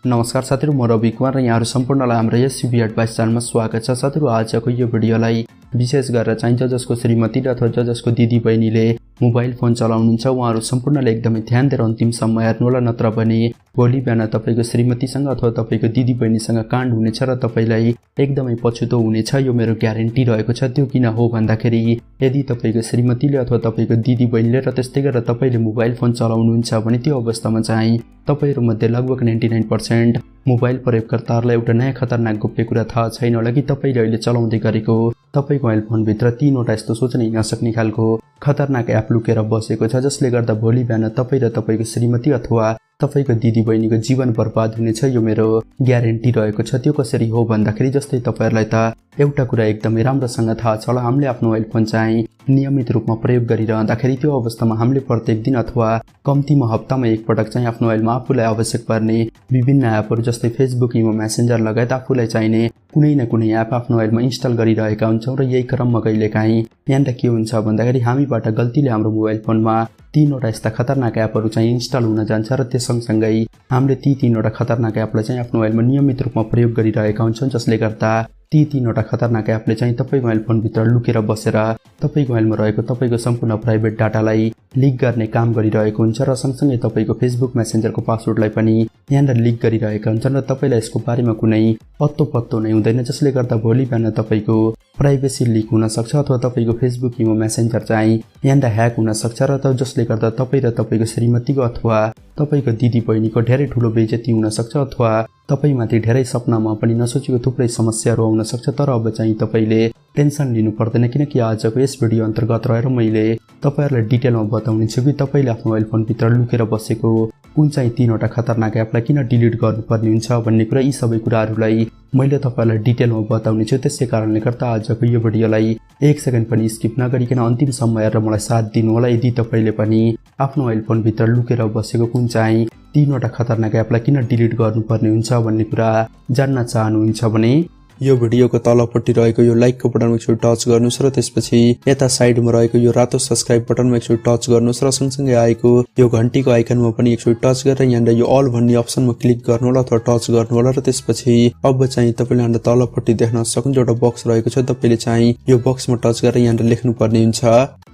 नमस्कार साथीहरु, म रवि कुमार र यहाँहरु सम्पूर्णलाई हाम्रो यस UvAdvice च्यानलमा स्वागत छ। साथीहरु, आजको यो भिडियोलाई विशेष गरेर चाहिँ जसको श्रीमतीले अथवा जसको दिदी बहिनीले मोबाइल फोन चलाउनुहुन्छ उहाँहरु सम्पूर्णले एकदमै ध्यान दिएर अन्तिमसम्म हेर्नु होला, नत्र भने भोलि बिहान तपाईको श्रीमतीसँग अथवा तपाईको दिदी बहिनीसँग काण्ड हुनेछ र तपाईलाई एकदमै पछुतो हुनेछ। यो मेरो ग्यारेन्टी रहेको छ। त्यो किन हो भन्दाखेरि यदि तपाईको श्रीमतीले अथवा तपाईको दिदी बहिनीले र त्यस्तै गरेर तपाईले मोबाइल फोन चलाउनुहुन्छ भने त्यो अवस्थामा चाहिँ तपाईहरु मध्ये लगभग 99% मोबाइल प्रयोगकर्ताहरुलाई एउटा नयाँ खतरनाक गोप्य कुरा थाहा छैन होला कि तपाईले अहिले चलाउँदै गरेको तपाईको मोबाइल फोन भित्र तीनवटा यस्तो सोच्नै नसक्ने खालको खतरनाक एप लुकेर बसेको छ, जसले गर्दा भोलि बिहान तपाई र तपाईको श्रीमती अथवा तपाईको दिदी बहिनीको जीवन बर्बाद हुनेछ। यो मेरो ग्यारेन्टी रहेको छ। त्यो कसरी हो भन्दाखेरि जस्तै तपाईहरुलाई त एउटा कुरा एकदमै राम्रोसँग थाहा छ होला, हामीले आफ्नो मोबाइल फोन चाहिँ नियमित रूपमा प्रयोग गरिरहँदाखेरि त्यो अवस्थामा हामीले प्रत्येक दिन अथवा कम्तीमा हप्तामा एक पटक चाहिँ आफ्नो मोबाइलमा आफूलाई आवश्यक पर्ने विभिन्न एपहरु जस्तै फेसबुक, इमो, मेसेन्जर लगायत आफूलाई चाहिने कुनै न कुनै एप आफ्नो मोबाइलमा इन्स्टल गरिरहेका हुन्छौं र यही क्रममा कहिलेकाहीँ यहाँनिर के हुन्छ भन्दाखेरि हामीबाट गल्तीले हाम्रो मोबाइल फोनमा तीनवटा यस्ता खतरनाक एपहरु चाहिँ इन्स्टल हुन जान्छ र त्यससँगसँगै हामीले ती तीनवटा खतरनाक एपलाई चाहिँ आफ्नो मोबाइलमा नियमित रूपमा प्रयोग गरिरहेका हुन्छौं, जसले गर्दा ती तीनवटा खतरनाक एपले चाहिँ तपाईको मोबाइल फोन भित्र लुकेर बसेर तपाईको मोबाइलमा रहेको तपाईको सम्पूर्ण प्राइभेट डाटालाई लिक गर्ने काम गरिरहेको हुन्छ र सँगसँगै तपाईको फेसबुक मेसेन्जरको पासवर्डलाई पनि यहाँनिर लिक गरिरहेका हुन्छन् र तपाईलाई यसको बारेमा कुनै पत्तो नै हुँदैन, जसले गर्दा भोलि बिहान तपाईको प्राइभेसी लिक हुन सक्छ अथवा तपाईको फेसबुक, इमो, मेसेन्जर चाहिँ यहाँनिर ह्याक हुन सक्छ र जसले गर्दा तपाई र तपाईको श्रीमतीको अथवा तपाईको दिदी बहिनीको धेरै ठूलो बेइज्जती हुन सक्छ अथवा तपाईमाथि धेरै सपनामा पनि नसोचेको थुप्रै समस्याहरू आउन सक्छ। तर अब चाहिँ तपाईले टेन्सन लिनु पर्दैन, किनकि आजको यस भिडियो अन्तर्गत रहेर मैले तपाईहरुलाई डिटेलमा बताउने छु कि तपाईले आफ्नो मोबाइल फोन भित्र लुकेर बसेको कुन चाहिँ तीनवटा खतरनाक एपलाई किन डिलिट गर्नुपर्ने हुन्छ भन्ने कुरा, यी सबै कुराहरुलाई मैले तपाईहरुलाई डिटेलमा बताउने छु। त्यसै कारणले गर्दा आजको यो भिडियोलाई एक सेकेन्ड पनि स्किप नगरिकन अन्तिमसम्म हेरेर मलाई साथ दिनु होला। यदि तपाईले पनि आफ्नो मोबाइल फोन भित्र लुकेर बसेको कुन चाहिँ तीनवटा खतरनाक एपलाई किन डिलिट गर्नुपर्ने हुन्छ भन्ने कुरा जान्न चाहनुहुन्छ भने यो भिडियोको तलपट्टि रहेको यो लाइकको बटनमा एकचोटि टच गर्नुस् र त्यसपछि यता साइडमा रहेको यो रातो सब्स्क्राइब बटनमा एकचोटि टच गर्नुस् र सँगसँगै आएको यो घण्टीको आइकनमा पनि एकचोटि टच गरेर यहाँनिर यो अल भन्ने अप्सनमा क्लिक गर्नु होला अथवा टच गर्नु होला र त्यसपछि अब चाहिँ तपाईले यहाँनिर तलपट्टि देख्न सक्नुहुन्छ एउटा बक्स रहेको छ। तपाईले चाहिँ यो बक्समा टच गरेर यहाँनिर लेख्नु पर्ने हुन्छ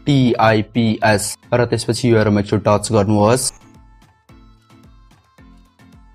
TIPS र त्यसपछि यो हेरमा एकचोटि टच गर्नुहोस्।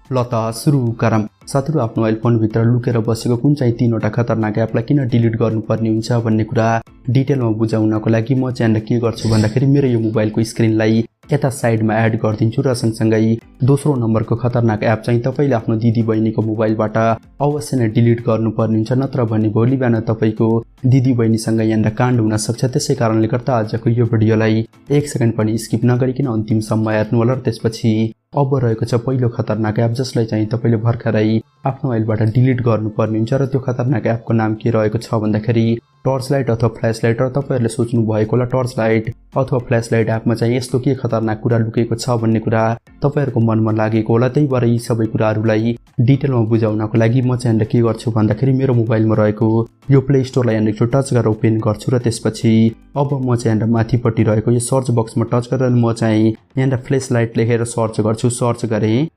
ल त सुरु गरौँ। साथीहरु, आफ्नो मोबाइल फोन भित्र लुकेर बसेको कुन चाहिँ तीनवटा खतरनाक एपलाई किन डिलिट गर्नुपर्ने हुन्छ भन्ने कुरा डिटेलमा बुझाउनको लागि म चाहिँ के गर्छु भन्दाखेरि मेरो यो मोबाइलको स्क्रिनलाई यता साइडमा एड गरिदिन्छु र सँगसँगै दोस्रो नम्बरको खतरनाक एप चाहिँ तपाईले आफ्नो दिदी बहिनीको मोबाइलबाट अवश्य नै डिलिट गर्नुपर्ने हुन्छ, नत्र भने भोलि बिहान तपाईको दिदी बहिनीसँग यहाँनिर काण्ड हुन सक्छ। त्यसै कारणले गर्दा आजको यो भिडियोलाई एक सेकेन्ड पनि स्किप नगरिकन अन्तिमसम्म हेर्नु होला र त्यसपछि अब रहेको छ पहिलो खतरनाक एप, जसलाई चाहिँ तपाईले भर्खरै आफ्नो मोबाइलबाट डिलिट गर्नुपर्ने हुन्छ र त्यो खतरनाक एपको नाम के रहेको छ भन्दाखेरि टर्च लाइट अथवा फ्ल्यास लाइट। र तपाईहरुले सोच्नु भएको होला टर्च लाइट अथवा फ्ल्यास लाइट एपमा चाहिँ यस्तो के खतरनाक कुरा लुकेको छ भन्ने कुरा तपाईहरुको मनमा लागेको होला। त्यही भएर यी सबै कुराहरुलाई डिटेलमा बुझाउनको लागि म चाहिँ के गर्छु भन्दाखेरि मेरो मोबाइलमा रहेको यो प्ले स्टोरलाई यहाँनिर टच गरेर ओपन गर्छु र त्यसपछि अब म चाहिँ यहाँनिर माथिपट्टि रहेको यो सर्च बक्समा टच गरेर म चाहिँ यहाँनिर फ्ल्यास लाइट लेखेर सर्च गर्छु। सर्च गरे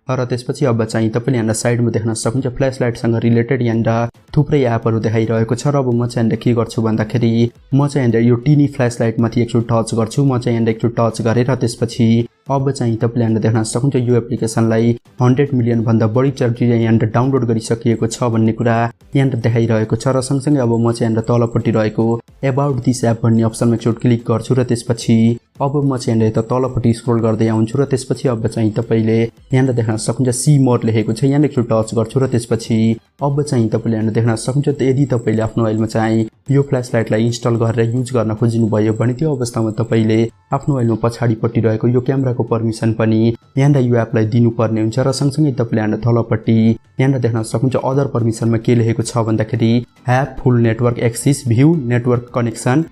र त्यसपछि अब चाहिँ तपाईले यहाँनिर साइडमा देख्न सक्नुहुन्छ फ्ल्यास लाइटसँग रिलेटेड यहाँनिर थुप्रै एपहरु देखाइरहेको छ र अब म चाहिँ के गर्छु भन्दाखेरि म चाहिँ यहाँनिर यो टिनी फ्ल्यास लाइट माथि एकचोटि टच गर्छु। म चाहिँ यहाँनिर एकचोटि टच गरेर त्यसपछि अब चाहिँ तपाईले यहाँनिर देख्न सक्नुहुन्छ यो एप्लिकेसनलाई 100 मिलियन भन्दा बढी चर्चित यहाँनिर डाउनलोड गरिसकिएको छ भन्ने कुरा यहाँनिर देखाइरहेको छ र सँगसँगै अब म चाहिँ यहाँनिर तलपट्टि रहेको अबाउट दिस एप भन्ने अप्सनमा एकचोटि क्लिक गर्छु र त्यसपछि अब म चाहिँ यहाँनिर यता तलपट्टि स्क्रोल गर्दै आउँछु र त्यसपछि अब चाहिँ तपाईले यहाँनिर देख्न सक्नुहुन्छ सी मोर लेखेको छ, यहाँनिर एकचोटि टच गर्छु र त्यसपछि अब चाहिँ तपाईले यहाँनिर देख्न सक्नुहुन्छ यदि तपाईले आफ्नो मोबाइलमा चाहिँ यो फ्ल्यास लाइटलाई इन्स्टल गरेर युज गर्न खोज्नु भयो भने त्यो अवस्थामा तपाईले आफ्नो मोबाइलमा पछाडिपट्टि रहेको यो क्यामेराको पर्मिसन पनि यहाँनिर यो एपलाई दिनुपर्ने हुन्छ र सँगसँगै तपाईले यहाँनिर तलपट्टि यहाँनिर देख्न सक्नुहुन्छ अदर पर्मिसनमा के लेखेको छ भन्दाखेरि have full network access, view network connection,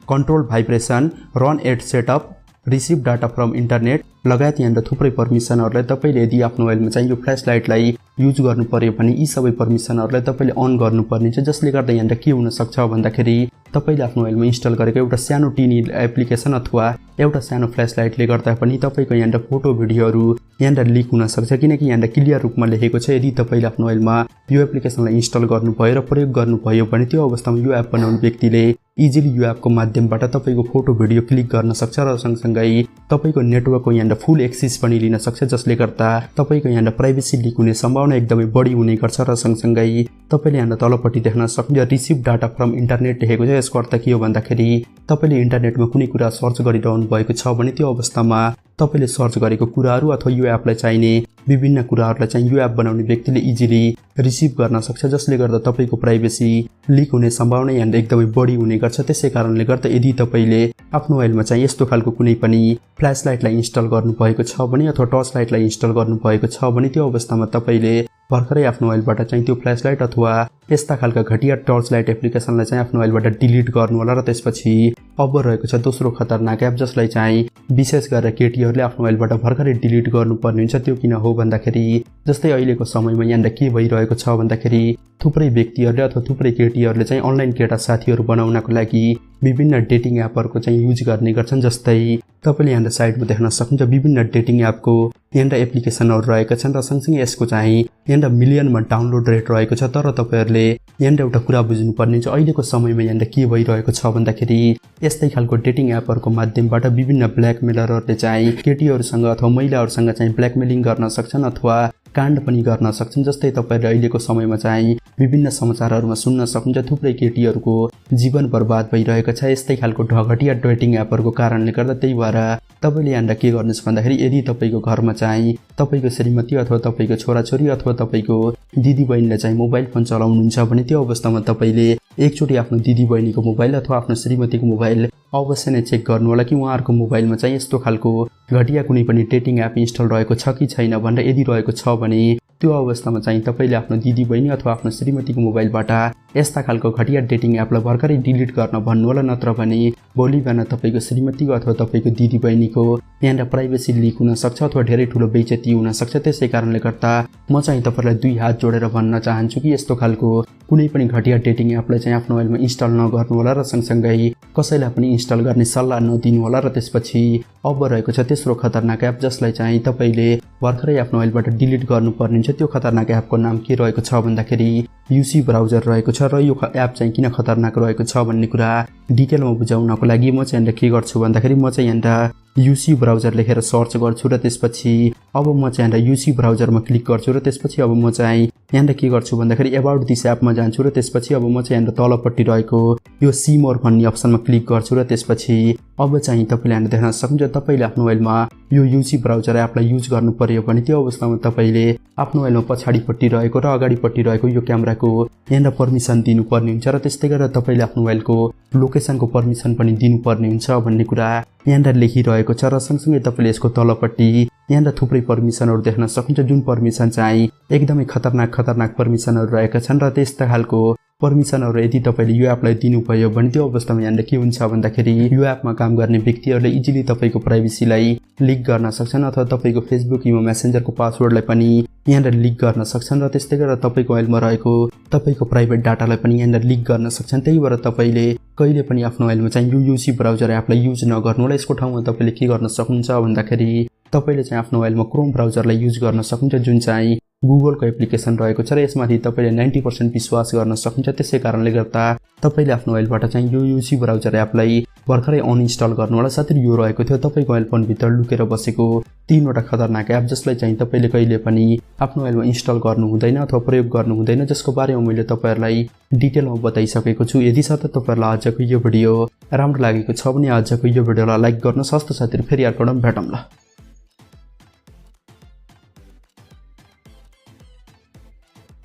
control vibration, run at setup, receive data from internet लगायत यहाँनिर थुप्रै पर्मिसनहरुलाई तपाईले यदि आफ्नो मोबाइलमा चाहिँ यो फ्ल्यास लाइटलाई युज गर्नु पर्यो भने यी सबै पर्मिसनहरुलाई तपाईले अन गर्नुपर्ने छ, जसले गर्दा यहाँनिर के हुन सक्छ भन्दाखेरि तपाईले आफ्नो मोबाइलमा इन्स्टल गरेको एउटा सानो टिनी एप्लिकेसन अथवा एउटा सानो फ्ल्यासलाइटले गर्दा पनि तपाईको यहाँबाट फोटो भिडियोहरू यहाँबाट लिक हुन सक्छ किनकि यहाँबाट क्लियर रूपमा लेखेको छ यदि तपाईले आफ्नो मोबाइलमा यो एप्लिकेसनलाई इन्स्टल गर्नुभयो र प्रयोग गर्नुभयो भने त्यो अवस्थामा यो एप बनाउने व्यक्तिले इजिली यो एपको माध्यमबाट तपाईको फोटो भिडियो क्लिक गर्न सक्छ र सँगसँगै तपाईको नेटवर्कको यहाँबाट फुल एक्सेस पनि लिन सक्छ जसले गर्दा तपाईको यहाँबाट प्राइभेसी लिक हुने सम्भावना एकदमै बढी हुने गर्छ र सँगसँगै तपाईले यहाँबाट तलपट्टि देख्न सक्नुहुन्छ रिसिभ डाटा फ्रम इन्टरनेट लेखेको छ। यसको अर्थ के हो भन्दाखेरि तपाईले इन्टरनेटमा कुनै कुरा सर्च गरिरहनु भएको छ भने त्यो अवस्थामा तपाईले सर्च गरेको कुराहरू अथवा यो एपलाई चाहिने विभिन्न कुराहरूलाई चाहिँ यो एप बनाउने व्यक्तिले इजिली रिसिभ गर्न सक्छ जसले गर्दा तपाईको प्राइभेसी लिक हुने सम्भावना यहाँ एकदमै बढी हुने गर्छ। त्यसै कारणले गर्दा यदि तपाईले आफ्नो मोबाइलमा चाहिँ यस्तो खालको कुनै पनि फ्ल्यास लाइटलाई इन्स्टल गर्नुभएको छ भने अथवा टर्च लाइटलाई इन्स्टल गर्नुभएको छ भने त्यो अवस्थामा तपाईले भर्खरै आफ्नो मोबाइलबाट चाहिँ त्यो फ्ल्यास लाइट अथवा यस्ता खालका घटिया टर्च लाइट एप्लिकेसनलाई चाहिँ आफ्नो मोबाइलबाट डिलिट गर्नु होला र त्यसपछि अब रहेको छ दोस्रो खतरनाक एप जसलाई चाहिँ विशेष गरेर केटीहरूले आफ्नो मोबाइलबाट भर्खरै डिलिट गर्नुपर्ने हुन्छ। त्यो किन हो भन्दाखेरि जस्तै अहिलेको समयमा यहाँबाट के भइरहेको छ भन्दाखेरि थुप्रै व्यक्तिहरूले अथवा थुप्रै केटीहरूले चाहिँ अनलाइन केटा साथीहरू बनाउनको लागि विभिन्न डेटिङ एपहरूको चाहिँ युज गर्ने गर्छन्। जस्तै तपाईले यहाँ साइटमा देख्न सक्नुहुन्छ विभिन्न डेटिङ एपको यहाँ एप्लिकेसनहरू रहेका छन् र सँगसँगै यसको चाहिँ यहाँ मिलियनमा डाउनलोड रेट रहेको छ। तर तपाईहरूले यहाँ एउटा कुरा बुझ्नुपर्ने छ अहिलेको समयमा यहाँ के भइरहेको छ भन्दाखेरि यस्तै खालको डेटिङ एपहरूको माध्यमबाट विभिन्न ब्ल्याकमेलरहरूले चाहिँ केटीहरूसँग अथवा महिलाहरूसँग चाहिँ ब्ल्याकमेलिङ गर्न सक्छन् अथवा काण्ड पनि गर्न सक्छन्। जस्तै तपाईले अहिलेको समयमा चाहिँ विभिन्न समाचारहरूमा सुन्न सक्नुहुन्छ थुप्रै केटीहरूको जीवन बर्बाद भइरहेको छ यस्तै खालको घटिया डेटिङ एपहरूको कारणले गर्दा। त्यही भएर तपाईले यहाँ के गर्नुहोस् भन्दाखेरि यदि तपाईको घरमा चाहिँ तपाईको श्रीमती अथवा तपाईको छोराछोरी अथवा तपाईको दिदीबहिनीले चाहिँ मोबाइल फोन चलाउनुहुन्छ भने त्यो अवस्थामा तपाईले एकचोटि आफ्नो दिदीबहिनीको मोबाइल अथवा आफ्नो श्रीमतीको मोबाइल अवश्य नै चेक गर्नु होला कि उहाँहरूको मोबाइलमा चाहिँ यस्तो खालको घटिया कुनै पनि डेटिङ एप इन्स्टल रहेको छ कि छैन भनेर। यदि रहेको छ भने त्यो अवस्थामा चाहिँ तपाईले आफ्नो दिदीबहिनी अथवा आफ्नो श्रीमतीको मोबाइलबाट यस्ता खालको घटिया डेटिङ एपलाई भर्खरै डिलिट गर्न भन्नु होला, नत्र भने भोलि बिहान तपाईको श्रीमतीको अथवा तपाईको दिदीबहिनीको यहाँ प्राइभेसी लिक हुन सक्छ अथवा धेरै ठुलो बेइज्जती हुन सक्छ। त्यसै कारणले गर्दा म चाहिँ तपाईलाई दुई हात जोडेर भन्न चाहन्छु कि यस्तो खालको कुनै पनि घटिया डेटिङ एपलाई चाहिँ आफ्नो मोबाइलमा इन्स्टल नगर्नु होला र सँगसँगै कसैलाई पनि इन्स्टल गर्ने सल्लाह नदिनु होला। र त्यसपछि अब रहेको छ तेस्रो खतरनाक एप जसलाई चाहिँ तपाईले भर्खरै आफ्नो मोबाइलबाट डिलिट गर्नुपर्ने हुन्छ। त्यो खतरनाक एपको नाम के रहेको छ भन्दाखेरि युसी ब्राउजर रहेको छ र यो एप चाहिँ किन खतरनाक रहेको छ भन्ने कुरा डिटेलमा बुझाउनको लागि म चाहिँ के गर्छु भन्दाखेरि म चाहिँ यहाँ युसी ब्राउजर लेखेर सर्च गर्छु र त्यसपछि अब म चाहिँ यहाँ युसी ब्राउजरमा क्लिक गर्छु र त्यसपछि अब म चाहिँ यहाँ के गर्छु भन्दाखेरि अबाउट दिस एपमा जान्छु र त्यसपछि अब म चाहिँ यहाँ तलपट्टि रहेको यो सी मोर भन्ने अप्सनमा क्लिक गर्छु र त्यसपछि अब चाहिँ तपाईले यहाँ देख्न सक्नुहुन्छ तपाईले आफ्नो मोबाइलमा यो युसी ब्राउजर एपलाई युज गर्नु पर्यो भने त्यो अवस्थामा तपाईले आफ्नो मोबाइलमा पछाडिपट्टि रहेको र अगाडिपट्टि रहेको यो क्यामेराको यहाँ पर्मिसन दिनुपर्ने हुन्छ र त्यस्तै गरेर तपाईले आफ्नो मोबाइलको लोकेसनको पर्मिसन पनि दिनुपर्ने हुन्छ भन्ने कुरा यहाँ लेखिरहेको छ। र सँगसँगै तपाईले यसको तलपट्टि यहाँ थुप्रै पर्मिसनहरू देख्न सक्नुहुन्छ जुन पर्मिसन चाहिँ एकदमै खतरनाक पर्मिसनहरू रहेका छन् र त्यस्ता खालको पर्मिसनहरू यदि तपाईले यो एपलाई दिनुभयो भने त्यो अवस्थामा यहाँ के हुन्छ भन्दाखेरि यो एपमा काम गर्ने व्यक्तिहरूले इजिली तपाईको प्राइभेसीलाई लिक गर्न सक्छन् अथवा तपाईको फेसबुक इमो मेसेन्जरको पासवर्डलाई पनि यहाँ लिक गर्न सक्छन् र त्यस्तै गरेर तपाईको मोबाइलमा रहेको तपाईको प्राइभेट डाटालाई पनि यहाँ लिक गर्न सक्छन्। त्यही भएर तपाईले कहिले पनि आफ्नो मोबाइलमा चाहिँ यो युसी ब्राउजर एपलाई युज नगर्नु होला। यसको ठाउँमा तपाईले के गर्न सक्नुहुन्छ भन्दाखेरि तपाईले चाहिँ आफ्नो मोबाइलमा क्रोम ब्राउजरलाई युज गर्न सक्नुहुन्छ जुन चाहिँ गुगलको एप्लिकेसन रहेको छ र यसमाथि तपाईले 90% विश्वास गर्न सक्नुहुन्छ। त्यसै कारणले गर्दा तपाईले आफ्नो मोबाइलबाट चाहिँ यो युसी ब्राउजर एपलाई भर्खरै अनइन्स्टल गर्नु होला। साथै यो रहेको थियो तपाईको मोबाइल फोन भित्र लुकेर बसेको 3वटा खतरनाक एप जसलाई चाहिँ तपाईले कहिले पनि आफ्नो मोबाइलमा इन्स्टल गर्नु हुँदैन अथवा प्रयोग गर्नु हुँदैन, जसको बारेमा मैले तपाईहरुलाई डिटेलमा बताइसकेको छु। यदि सतत तपाईहरुलाई आजको यो भिडियो राम्रो लागेको छ भने आजको यो भिडियोलाई लाइक गर्नुस्। हस्त साथीहरु फेरि अर्को भेटौँला।